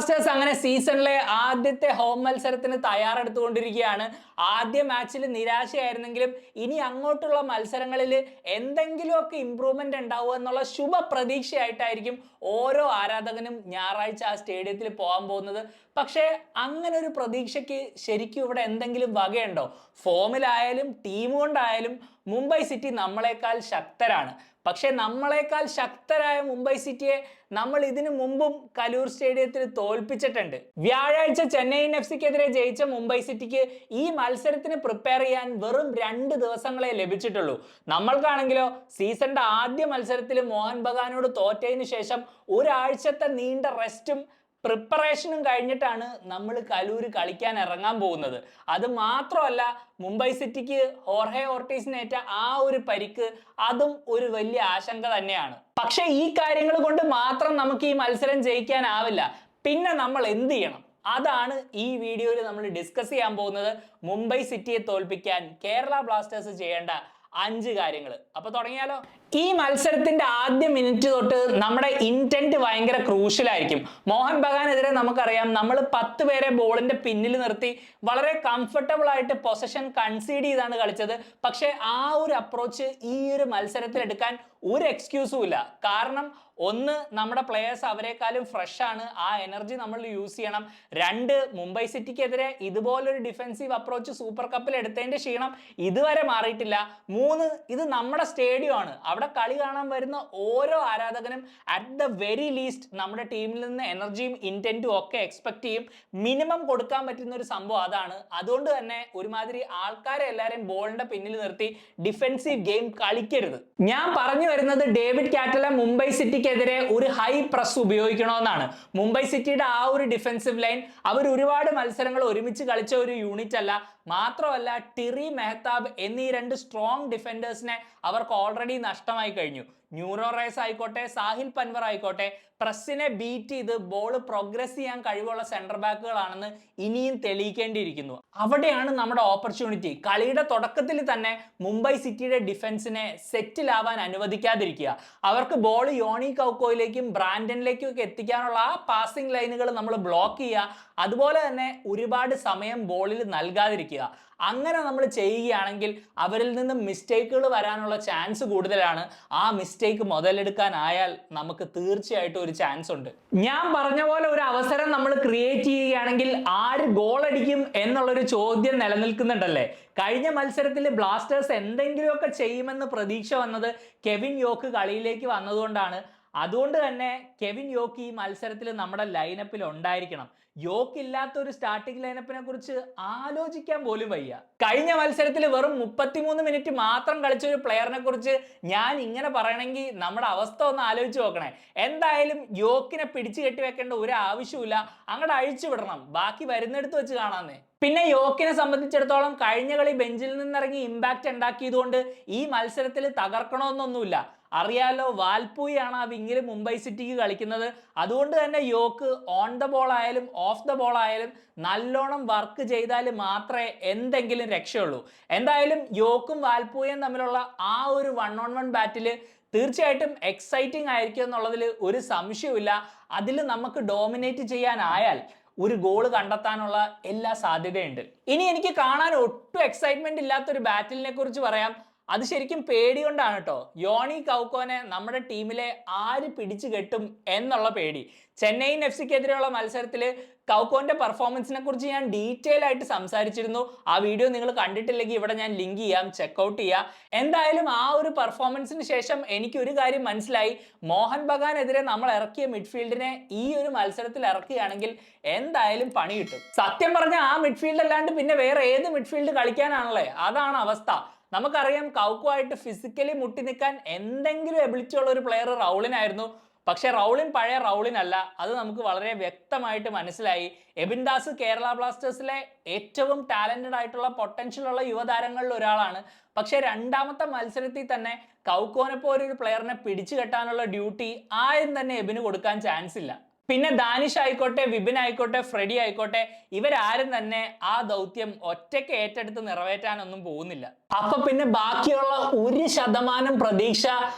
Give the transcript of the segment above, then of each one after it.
Blasters അങ്ങനെ സീസണിലെ ആദ്യത്തെ ഹോം മത്സരത്തിന് തയ്യാറെടുത്തുകൊണ്ടിരിക്കുകയാണ്. ആദ്യ മാച്ചിൽ നിരാശയായിരുന്നെങ്കിലും ഇനി അങ്ങോട്ടുള്ള മത്സരങ്ങളിൽ എന്തെങ്കിലുമൊക്കെ ഇമ്പ്രൂവ്മെന്റ് ഉണ്ടാവുക എന്നുള്ള ശുഭ പ്രതീക്ഷയായിട്ടായിരിക്കും ഓരോ ആരാധകനും ഞായറാഴ്ച ആ സ്റ്റേഡിയത്തിൽ പോകാൻ പോകുന്നത്. പക്ഷേ അങ്ങനെ ഒരു പ്രതീക്ഷയ്ക്ക് ശരിക്കും ഇവിടെ എന്തെങ്കിലും വകയുണ്ടോ? ഫോമിലായാലും ടീം കൊണ്ടായാലും മുംബൈ സിറ്റി നമ്മളെക്കാൾ ശക്തരാണ്. പക്ഷെ നമ്മളെക്കാൾ ശക്തരായ മുംബൈ സിറ്റിയെ നമ്മൾ ഇതിനു മുമ്പും കലൂർ സ്റ്റേഡിയത്തിൽ തോൽപ്പിച്ചിട്ടുണ്ട്. വ്യാഴാഴ്ച ചെന്നൈയിൻ എഫ്.സിക്കെതിരെ ജയിച്ച മുംബൈ സിറ്റിക്ക് ഈ മത്സരത്തിന് പ്രിപ്പയർ ചെയ്യാൻ വെറും 2 ദിവസങ്ങളെ ലഭിച്ചിട്ടുള്ളൂ. നമ്മൾക്കാണെങ്കിലോ സീസണിന്റെ ആദ്യ മത്സരത്തിൽ മോഹൻ ബഗാനോട് തോറ്റതിന് ശേഷം ഒരാഴ്ചത്തെ നീണ്ട റെസ്റ്റും പ്രിപ്പറേഷനും കഴിഞ്ഞിട്ടാണ് നമ്മൾ കലൂര് കളിക്കാൻ ഇറങ്ങാൻ പോകുന്നത്. അത് മാത്രമല്ല, മുംബൈ സിറ്റിക്ക് ഹോർഹെ ഓർട്ടീസിനേറ്റ ആ ഒരു പരിക്ക് അതും ഒരു വലിയ ആശങ്ക തന്നെയാണ്. പക്ഷെ ഈ കാര്യങ്ങൾ കൊണ്ട് മാത്രം നമുക്ക് ഈ മത്സരം ജയിക്കാനാവില്ല. പിന്നെ നമ്മൾ എന്ത് ചെയ്യണം? അതാണ് ഈ വീഡിയോയിൽ നമ്മൾ ഡിസ്കസ് ചെയ്യാൻ പോകുന്നത്. മുംബൈ സിറ്റിയെ തോൽപ്പിക്കാൻ കേരള ബ്ലാസ്റ്റേഴ്സ് ചെയ്യേണ്ട 5 കാര്യങ്ങൾ. അപ്പൊ തുടങ്ങിയാലോ? ഈ മത്സരത്തിന്റെ ആദ്യ മിനിറ്റ് തൊട്ട് നമ്മുടെ ഇന്റന്റ് ഭയങ്കര ക്രൂഷ്യലായിരിക്കും. മോഹൻ ബഗാനെതിരെ നമുക്കറിയാം, നമ്മൾ 10 പേരെ ബോളിന്റെ പിന്നിൽ നിർത്തി വളരെ കംഫർട്ടബിൾ ആയിട്ട് പൊസഷൻ കൺസീഡ് ചെയ്താണ് കളിച്ചത്. പക്ഷെ ആ ഒരു അപ്രോച്ച് ഈ ഒരു മത്സരത്തിൽ എടുക്കാൻ ഒരു എക്സ്ക്യൂസും ഇല്ല. കാരണം ഒന്ന്, നമ്മുടെ പ്ലേയേഴ്സ് അവരെക്കാളും ഫ്രഷ് ആണ്, ആ എനർജി നമ്മൾ യൂസ് ചെയ്യണം. 2, മുംബൈ സിറ്റിക്കെതിരെ ഇതുപോലൊരു ഡിഫെൻസീവ് അപ്രോച്ച് സൂപ്പർ കപ്പിൽ എടുത്തതിന്റെ ക്ഷീണം ഇതുവരെ മാറിയിട്ടില്ല. 3, ഇത് നമ്മുടെ സ്റ്റേഡിയം ആണ്. അവിടെ കളി കാണാൻ വരുന്ന ഓരോ ആരാധകനും അറ്റ് ദ വെരി ലീസ്റ്റ് നമ്മുടെ ടീമിൽ നിന്ന് എനർജിയും ഇന്റന്റും ഒക്കെ എക്സ്പെക്ട് ചെയ്യും. മിനിമം കൊടുക്കാൻ പറ്റുന്ന ഒരു സംഭവം അതാണ്. അതുകൊണ്ട് തന്നെ ഒരുമാതിരി ആൾക്കാരെ എല്ലാവരെയും ബോളിന്റെ പിന്നിൽ നിർത്തി ഡിഫെൻസീവ് ഗെയിം കളിക്കരുത്. ഞാൻ പറഞ്ഞു വരുന്നത്, ഡേവിഡ് കാറ്റല മുംബൈ സിറ്റിക്കെതിരെ ഒരു ഹൈ പ്രസ് ഉപയോഗിക്കണമെന്നാണ്. മുംബൈ സിറ്റിയുടെ ആ ഒരു ഡിഫെൻസീവ് ലൈൻ അവർ ഒരുപാട് മത്സരങ്ങൾ ഒരുമിച്ച് കളിച്ച ഒരു യൂണിറ്റ് അല്ല. മാത്രമല്ല, ടിറി മെഹ്താബ് എന്നീ 2 സ്ട്രോങ് ഡിഫൻഡേഴ്സിനെ അവർക്ക് ഓൾറെഡി നഷ്ടമായി കഴിഞ്ഞു. ന്യൂറോ റേസ് ആയിക്കോട്ടെ, സാഹിൽ പൻവർ ആയിക്കോട്ടെ, പ്രസ്സിനെ ബീറ്റ് ചെയ്ത് ബോൾ പ്രോഗ്രസ് ചെയ്യാൻ കഴിവുള്ള സെന്റർ ബാക്കുകളാണെന്ന് ഇനിയും തെളിയിക്കേണ്ടിയിരിക്കുന്നു. അവിടെയാണ് നമ്മുടെ ഓപ്പർച്യൂണിറ്റി. കളിയുടെ തുടക്കത്തിൽ തന്നെ മുംബൈ സിറ്റിയുടെ ഡിഫൻസിനെ സെറ്റിലാവാൻ അനുവദിക്കാതിരിക്കുക. അവർക്ക് ബോൾ യോണി കൗക്കോയിലേക്കും ബ്രാൻഡനിലേക്കും ഒക്കെ എത്തിക്കാനുള്ള ആ പാസിംഗ് ലൈനുകൾ നമ്മൾ ബ്ലോക്ക് ചെയ്യുക. അതുപോലെ തന്നെ ഒരുപാട് സമയം ബോളിൽ നൽകാതിരിക്കുക. അങ്ങനെ നമ്മൾ ചെയ്യുകയാണെങ്കിൽ അവരിൽ നിന്ന് മിസ്റ്റേക്കുകൾ വരാനുള്ള ചാൻസ് കൂടുതലാണ്. ആ മിസ്റ്റേക്ക് മുതലെടുക്കാനായാൽ നമുക്ക് തീർച്ചയായിട്ടും ഒരു ചാൻസ് ഉണ്ട്. ഞാൻ പറഞ്ഞ പോലെ ഒരു അവസരം നമ്മൾ ക്രിയേറ്റ് ചെയ്യുകയാണെങ്കിൽ ആര് ഗോൾ അടിക്കും എന്നുള്ളൊരു ചോദ്യം നിലനിൽക്കുന്നുണ്ടല്ലേ. കഴിഞ്ഞ മത്സരത്തിൽ ബ്ലാസ്റ്റേഴ്സ് എന്തെങ്കിലുമൊക്കെ ചെയ്യുമെന്ന് പ്രതീക്ഷ വന്നത് കെവിൻ യോക്ക് കളിയിലേക്ക് വന്നതുകൊണ്ടാണ്. അതുകൊണ്ട് തന്നെ കെവിൻ യോക്ക് ഈ മത്സരത്തിൽ നമ്മുടെ ലൈനപ്പിൽ ഉണ്ടായിരിക്കണം. യോക്ക് ഇല്ലാത്ത ഒരു സ്റ്റാർട്ടിംഗ് ലൈനപ്പിനെ കുറിച്ച് ആലോചിക്കാൻ പോലും വയ്യ. കഴിഞ്ഞ മത്സരത്തിൽ വെറും 33 മിനിറ്റ് മാത്രം കളിച്ച ഒരു പ്ലെയറിനെ കുറിച്ച് ഞാൻ ഇങ്ങനെ പറയണമെങ്കിൽ നമ്മുടെ അവസ്ഥ ഒന്ന് ആലോചിച്ച് നോക്കണേ. എന്തായാലും യോക്കിനെ പിടിച്ചു കെട്ടി വെക്കേണ്ട ഒരു ആവശ്യമില്ല, അങ്ങോട്ട് അഴിച്ചു വിടണം. ബാക്കി വരുന്നിടത്ത് വെച്ച് കാണാന്നേ. പിന്നെ യോക്കിനെ സംബന്ധിച്ചിടത്തോളം കഴിഞ്ഞ കളി ബെഞ്ചിൽ നിന്നിറങ്ങി ഇമ്പാക്റ്റ് ഉണ്ടാക്കിയതുകൊണ്ട് ഈ മത്സരത്തിൽ തകർക്കണമെന്നൊന്നുമില്ല. അറിയാലോ, വാൽപൂയാണ് ആ വിങ്ങിൽ മുംബൈ സിറ്റിക്ക് കളിക്കുന്നത്. അതുകൊണ്ട് തന്നെ യോക്ക് ഓൺ ദ ബോൾ ആയാലും ഓഫ് ദ ബോൾ ആയാലും നല്ലോണം വർക്ക് ചെയ്താൽ മാത്രമേ എന്തെങ്കിലും രക്ഷയുള്ളൂ. എന്തായാലും യോക്കും വാൽപൂയും തമ്മിലുള്ള ആ ഒരു 1-on-1 ബാറ്റിൽ തീർച്ചയായിട്ടും എക്സൈറ്റിംഗ് ആയിരിക്കും എന്നുള്ളതിൽ ഒരു സംശയവുമില്ല. അതിൽ നമുക്ക് ഡോമിനേറ്റ് ചെയ്യാനായാൽ ഒരു ഗോൾ കണ്ടെത്താനുള്ള എല്ലാ സാധ്യതയുണ്ട്. ഇനി എനിക്ക് കാണാൻ ഒട്ടും എക്സൈറ്റ്മെന്റ് ഇല്ലാത്തൊരു ബാറ്റിലിനെ കുറിച്ച് പറയാം. അത് ശരിക്കും പേടി കൊണ്ടാണ് കേട്ടോ. യോണി കൗക്കോനെ നമ്മുടെ ടീമിലെ ആര് പിടിച്ചു കെട്ടും എന്നുള്ള പേടി. ചെന്നൈയിൻ എഫ്.സിക്കെതിരെയുള്ള മത്സരത്തിൽ കൗക്കോന്റെ പെർഫോമൻസിനെ കുറിച്ച് ഞാൻ ഡീറ്റെയിൽ ആയിട്ട് സംസാരിച്ചിരുന്നു. ആ വീഡിയോ നിങ്ങൾ കണ്ടിട്ടില്ലെങ്കിൽ ഇവിടെ ഞാൻ ലിങ്ക് ചെയ്യാം, ചെക്കൗട്ട് ചെയ്യാം. എന്തായാലും ആ ഒരു പെർഫോമൻസിന് ശേഷം എനിക്ക് ഒരു കാര്യം മനസ്സിലായി. മോഹൻ ബഗാനെതിരെ നമ്മൾ ഇറക്കിയ മിഡ്ഫീൽഡിനെ ഈ ഒരു മത്സരത്തിൽ ഇറക്കുകയാണെങ്കിൽ എന്തായാലും പണി കിട്ടും. സത്യം പറഞ്ഞാൽ ആ മിഡ്ഫീൽഡ് അല്ലാണ്ട് പിന്നെ വേറെ ഏത് മിഡ്ഫീൽഡ് കളിക്കാനാണല്ലേ? അതാണ് അവസ്ഥ. നമുക്കറിയാം, കൗക്കുമായിട്ട് ഫിസിക്കലി മുട്ടി നിൽക്കാൻ എന്തെങ്കിലും എബിലിറ്റി ഉള്ള ഒരു പ്ലെയർ റൗളിനായിരുന്നു. പക്ഷെ റൗളിൻ പഴയ റൗളിനല്ല, അത് നമുക്ക് വളരെ വ്യക്തമായിട്ട് മനസ്സിലായി. എബിൻ ദാസ് കേരള ബ്ലാസ്റ്റേഴ്സിലെ ഏറ്റവും ടാലന്റഡ് ആയിട്ടുള്ള പൊട്ടൻഷ്യൽ ഉള്ള യുവതാരങ്ങളിൽ ഒരാളാണ്. പക്ഷെ രണ്ടാമത്തെ മത്സരത്തിൽ തന്നെ കൗക്കോനെ പോലെ ഒരു പ്ലെയറിനെ പിടിച്ചു കെട്ടാനുള്ള ഡ്യൂട്ടി ആരും തന്നെ എബിന് കൊടുക്കാൻ ചാൻസ് ഇല്ല. പിന്നെ ദാനിഷ് ആയിക്കോട്ടെ, വിപിൻ ആയിക്കോട്ടെ, ഫ്രെഡി ആയിക്കോട്ടെ, ഇവരാരും തന്നെ ആ ദൗത്യം ഒറ്റയ്ക്ക് ഏറ്റെടുത്ത് നിറവേറ്റാനൊന്നും പോകുന്നില്ല. അപ്പൊ പിന്നെ ബാക്കിയുള്ള 1% പ്രതീക്ഷ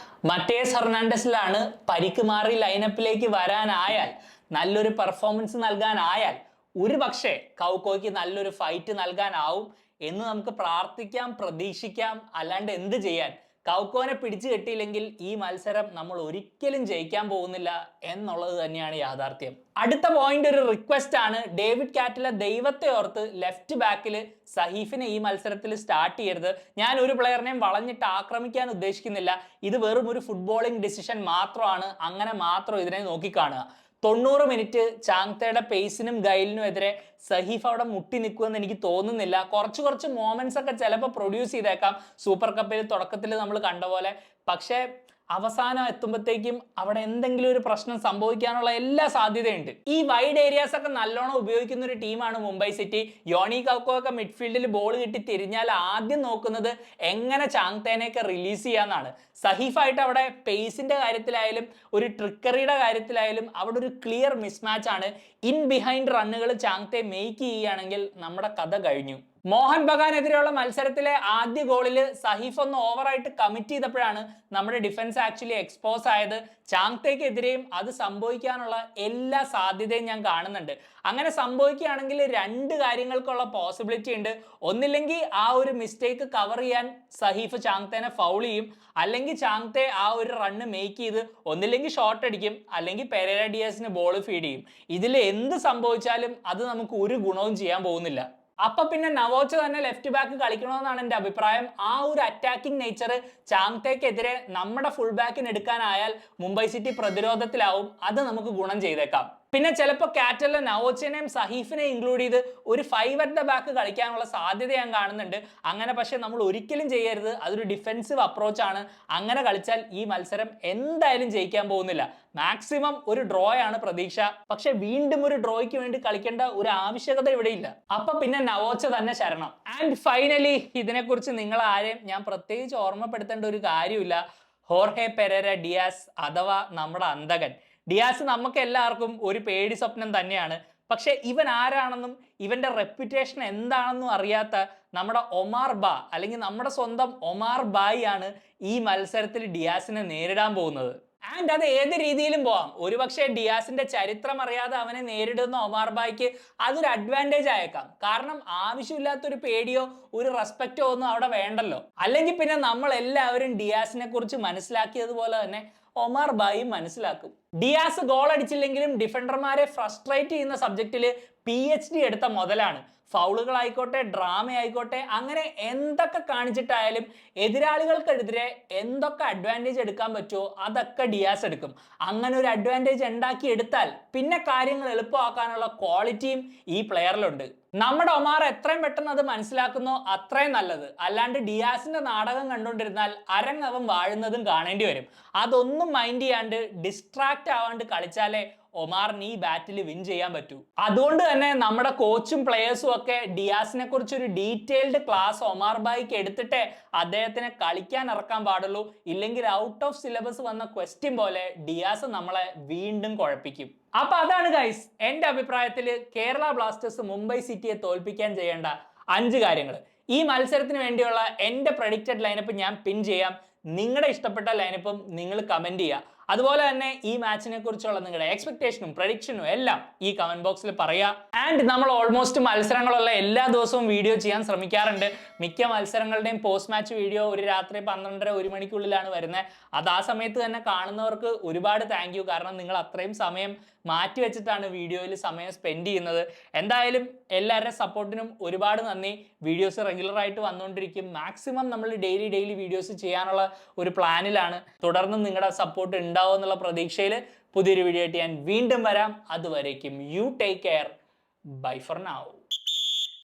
മറ്റേസ് ഹെർണാണ്ടസിലാണ്. പരിക്ക് മാറി ലൈനപ്പിലേക്ക് വരാനായാൽ നല്ലൊരു പെർഫോമൻസ് നൽകാനായാൽ ഒരു പക്ഷേ കൗക്കോയ്ക്ക് നല്ലൊരു ഫൈറ്റ് നൽകാനാവും എന്ന് നമുക്ക് പ്രാർത്ഥിക്കാം, പ്രതീക്ഷിക്കാം. അല്ലാണ്ട് എന്ത് ചെയ്യാൻ? കൗക്കോനെ പിടിച്ചു കെട്ടിയില്ലെങ്കിൽ ഈ മത്സരം നമ്മൾ ഒരിക്കലും ജയിക്കാൻ പോകുന്നില്ല എന്നുള്ളത് തന്നെയാണ് യാഥാർത്ഥ്യം. അടുത്ത പോയിന്റ് ഒരു റിക്വസ്റ്റ് ആണ്. ഡേവിഡ് കാറ്റില ദൈവത്തെ ഓർത്ത് ലെഫ്റ്റ് ബാക്കിൽ സഹീഫിനെ ഈ മത്സരത്തിൽ സ്റ്റാർട്ട് ചെയ്യരുത്. ഞാൻ ഒരു പ്ലെയറിനെയും വളഞ്ഞിട്ട് ആക്രമിക്കാൻ ഉദ്ദേശിക്കുന്നില്ല. ഇത് വെറും ഒരു ഫുട്ബോളിംഗ് ഡിസിഷൻ മാത്രമാണ്. അങ്ങനെ മാത്രം ഇതിനെ നോക്കിക്കാണുക. 90 മിനിറ്റ് ചാങ്തയുടെ പേസിനും ഗൈലിനും എതിരെ സഹീഫ് അവിടെ മുട്ടി നിൽക്കുമെന്ന് എനിക്ക് തോന്നുന്നില്ല. കുറച്ച് മോമെന്റ്സ് ഒക്കെ ചിലപ്പോൾ പ്രൊഡ്യൂസ് ചെയ്തേക്കാം, സൂപ്പർ കപ്പിൽ തുടക്കത്തിൽ നമ്മൾ കണ്ട പോലെ. പക്ഷേ അവസാനം എത്തുമ്പോഴത്തേക്കും അവിടെ എന്തെങ്കിലും ഒരു പ്രശ്നം സംഭവിക്കാനുള്ള എല്ലാ സാധ്യതയുണ്ട്. ഈ വൈഡ് ഏരിയാസ് ഒക്കെ നല്ലോണം ഉപയോഗിക്കുന്ന ഒരു ടീമാണ് മുംബൈ സിറ്റി. യോണി കൗക്കോ ഒക്കെ മിഡ്ഫീൽഡിൽ ബോൾ കിട്ടി തിരിഞ്ഞാൽ ആദ്യം നോക്കുന്നത് എങ്ങനെ ചാങ്തേനെയൊക്കെ റിലീസ് ചെയ്യാന്നാണ്. സഹീഫായിട്ട് അവിടെ പേസിന്റെ കാര്യത്തിലായാലും ഒരു ട്രിക്കറിയുടെ കാര്യത്തിലായാലും അവിടെ ഒരു ക്ലിയർ മിസ്മാച്ച് ആണ്. ഇൻ ബിഹൈൻഡ് റണ്ണുകൾ ചാങ്തെ മേക്ക് ചെയ്യുകയാണെങ്കിൽ നമ്മുടെ കഥ കഴിഞ്ഞു. മോഹൻ ബഗാനെതിരെയുള്ള മത്സരത്തിലെ ആദ്യ ഗോളിൽ സഹീഫ് ഒന്ന് ഓവറായിട്ട് കമ്മിറ്റ് ചെയ്തപ്പോഴാണ് നമ്മുടെ ഡിഫൻസ് ആക്ച്വലി എക്സ്പോസ് ആയത്. ചാങ്തയ്ക്കെതിരെയും അത് സംഭവിക്കാനുള്ള എല്ലാ സാധ്യതയും ഞാൻ കാണുന്നുണ്ട്. അങ്ങനെ സംഭവിക്കുകയാണെങ്കിൽ രണ്ട് കാര്യങ്ങൾക്കുള്ള പോസിബിലിറ്റി ഉണ്ട്. ഒന്നില്ലെങ്കിൽ ആ ഒരു മിസ്റ്റേക്ക് കവർ ചെയ്യാൻ സഹീഫ് ചാങ്തേനെ ഫൗൾ ചെയ്യും, അല്ലെങ്കിൽ ചാങ്തെ ആ ഒരു റണ്ണ് മേക്ക് ചെയ്ത് ഒന്നില്ലെങ്കിൽ ഷോട്ട് അടിക്കും, അല്ലെങ്കിൽ പെരേര ഡിയാസിന് ബോൾ ഫീഡ് ചെയ്യും. ഇതിൽ എന്ത് സംഭവിച്ചാലും അത് നമുക്ക് ഒരു ഗുണവും ചെയ്യാൻ പോകുന്നില്ല. അപ്പൊ പിന്നെ നവോച്ച തന്നെ ലെഫ്റ്റ് ബാക്ക് കളിക്കണമെന്നാണ് എൻ്റെ അഭിപ്രായം. ആ ഒരു അറ്റാക്കിംഗ് നേച്ചർ ചാങ്തയ്ക്കെതിരെ നമ്മുടെ ഫുൾ ബാക്കിന് എടുക്കാനായാൽ മുംബൈ സിറ്റി പ്രതിരോധത്തിലാവും. അത് നമുക്ക് ഗുണം ചെയ്തേക്കാം. പിന്നെ ചിലപ്പോൾ കാറ്റലിലെ നവോച്ചനെയും സഹീഫിനെ ഇൻക്ലൂഡ് ചെയ്ത് ഒരു 5 അറ്റ് ദ ബാക്ക് കളിക്കാനുള്ള സാധ്യത ഞാൻ കാണുന്നുണ്ട്. അങ്ങനെ പക്ഷെ നമ്മൾ ഒരിക്കലും ചെയ്യരുത്. അതൊരു ഡിഫെൻസീവ് അപ്രോച്ച് ആണ്. അങ്ങനെ കളിച്ചാൽ ഈ മത്സരം എന്തായാലും ജയിക്കാൻ പോകുന്നില്ല. മാക്സിമം ഒരു ഡ്രോ ആണ് പ്രതീക്ഷ. പക്ഷെ വീണ്ടും ഒരു ഡ്രോയ്ക്ക് വേണ്ടി കളിക്കേണ്ട ഒരു ആവശ്യകത ഇവിടെ ഇല്ല. അപ്പൊ പിന്നെ നവോച്ച തന്നെ ശരണം. ആൻഡ് ഫൈനലി ഇതിനെക്കുറിച്ച് നിങ്ങൾ ആരെയും ഞാൻ പ്രത്യേകിച്ച് ഓർമ്മപ്പെടുത്തേണ്ട ഒരു കാര്യമില്ല. ഹോർഹെ പെരേര ഡിയാസ് അഥവാ നമ്മുടെ അന്തകൻ. ഡിയാസ് നമുക്ക് എല്ലാവർക്കും ഒരു പേടി സ്വപ്നം തന്നെയാണ്. പക്ഷെ ഇവൻ ആരാണെന്നും ഇവന്റെ റെപ്യൂട്ടേഷൻ എന്താണെന്നും അറിയാത്ത നമ്മുടെ ഒമാർ ബാ അല്ലെങ്കിൽ നമ്മുടെ സ്വന്തം ഒമാർ ബായി ആണ് ഈ മത്സരത്തിൽ ഡിയാസിനെ നേരിടാൻ പോകുന്നത്. ആൻഡ് അത് ഏത് രീതിയിലും പോവാം. ഒരുപക്ഷെ ഡിയാസിന്റെ ചരിത്രം അറിയാതെ അവനെ നേരിടുന്ന ഒമാർ ബായ്ക്ക് അതൊരു അഡ്വാൻറ്റേജ് ആയേക്കാം. കാരണം ആവശ്യമില്ലാത്തൊരു പേടിയോ ഒരു റെസ്പെക്റ്റോ ഒന്നും അവിടെ വേണ്ടല്ലോ. അല്ലെങ്കിൽ പിന്നെ നമ്മൾ എല്ലാവരും ഡിയാസിനെ കുറിച്ച് മനസ്സിലാക്കിയതുപോലെ തന്നെ ഒമാർ ബായും മനസ്സിലാക്കും. ഡിയാസ് ഗോൾ അടിച്ചില്ലെങ്കിലും ഡിഫൻഡർമാരെ ഫ്രസ്ട്രേറ്റ് ചെയ്യുന്ന സബ്ജക്റ്റിൽ PhD എടുത്ത മുതലാണ്. ഫൗളുകളായിക്കോട്ടെ, ഡ്രാമ ആയിക്കോട്ടെ, അങ്ങനെ എന്തൊക്കെ കാണിച്ചിട്ടായാലും എതിരാളികൾക്കെതിരെ എന്തൊക്കെ അഡ്വാൻറ്റേജ് എടുക്കാൻ പറ്റുമോ അതൊക്കെ ഡിയാസ് എടുക്കും. അങ്ങനെ ഒരു അഡ്വാൻറ്റേജ് ഉണ്ടാക്കി എടുത്താൽ പിന്നെ കാര്യങ്ങൾ എളുപ്പമാക്കാനുള്ള ക്വാളിറ്റിയും ഈ പ്ലെയറിലുണ്ട്. നമ്മുടെ ഒമാർ എത്രയും പെട്ടെന്ന് അത് മനസ്സിലാക്കുന്നോ അത്രയും നല്ലത്. അല്ലാണ്ട് ഡിയാസിന്റെ നാടകം കണ്ടുകൊണ്ടിരുന്നാൽ അരങ്ങവൻ വാഴുന്നതും കാണേണ്ടി വരും. അതൊന്നും മൈൻഡ് ചെയ്യാണ്ട് ഡിസ്ട്രാക്ട് ആവാണ്ട് കളിച്ചാലേ ഒമാറിന് ഈ ബാറ്റിൽ വിൻ ചെയ്യാൻ പറ്റൂ. അതുകൊണ്ട് തന്നെ നമ്മുടെ കോച്ചും പ്ലേയേഴ്സും ഒക്കെ ഡിയാസിനെ കുറിച്ച് ഒരു ഡീറ്റെയിൽഡ് ക്ലാസ് ഒമാർ ബായിക്ക് എടുത്തിട്ടേ അദ്ദേഹത്തിനെ കളിക്കാൻ ഇറക്കാൻ പാടുള്ളൂ. ഇല്ലെങ്കിൽ ഔട്ട് ഓഫ് സിലബസ് വന്ന ക്വസ്റ്റ്യൻ പോലെ ഡിയാസ് നമ്മളെ വീണ്ടും കുഴപ്പിക്കും. അപ്പൊ അതാണ് ഗൈസ് എന്റെ അഭിപ്രായത്തിൽ കേരള ബ്ലാസ്റ്റേഴ്സ് മുംബൈ സിറ്റിയെ തോൽപ്പിക്കാൻ ചെയ്യേണ്ട 5 കാര്യങ്ങൾ. ഈ മത്സരത്തിന് വേണ്ടിയുള്ള എന്റെ പ്രഡിക്റ്റഡ് ലൈനപ്പ് ഞാൻ പിൻ ചെയ്യാം. നിങ്ങളുടെ ഇഷ്ടപ്പെട്ട ലൈനപ്പും നിങ്ങൾ കമന്റ് ചെയ്യുക. അതുപോലെ തന്നെ ഈ മാച്ചിനെ കുറിച്ചുള്ള നിങ്ങളുടെ എക്സ്പെക്ടേഷനും പ്രഡിക്ഷനും എല്ലാം ഈ കമന്റ് ബോക്സിൽ പറയുക. ആൻഡ് നമ്മൾ ഓൾമോസ്റ്റ് മത്സരങ്ങളുള്ള എല്ലാ ദിവസവും വീഡിയോ ചെയ്യാൻ ശ്രമിക്കാറുണ്ട്. മിക്ക മത്സരങ്ങളുടെയും പോസ്റ്റ് മാച്ച് വീഡിയോ ഒരു രാത്രി 12:30-1 മണിക്കുള്ളിലാണ് വരുന്നത്. അത് ആ സമയത്ത് തന്നെ കാണുന്നവർക്ക് ഒരുപാട് താങ്ക് യു. കാരണം നിങ്ങൾ അത്രയും സമയം മാറ്റി വെച്ചിട്ടാണ് വീഡിയോയിൽ സമയം സ്പെൻഡ് ചെയ്യുന്നത്. എന്തായാലും എല്ലാവരുടെ സപ്പോർട്ടിനും ഒരുപാട് നന്ദി. വീഡിയോസ് റെഗുലറായിട്ട് വന്നുകൊണ്ടിരിക്കും. മാക്സിമം നമ്മൾ ഡെയിലി വീഡിയോസ് ചെയ്യാനുള്ള ഒരു പ്ലാനിലാണ്. തുടർന്നും നിങ്ങളുടെ സപ്പോർട്ട് ഉണ്ടാവും എന്നുള്ള പ്രതീക്ഷയിൽ പുതിയൊരു വീഡിയോ ആയിട്ട് ഞാൻ വീണ്ടും വരാം. അതുവരേക്കും you take care. Bye for now.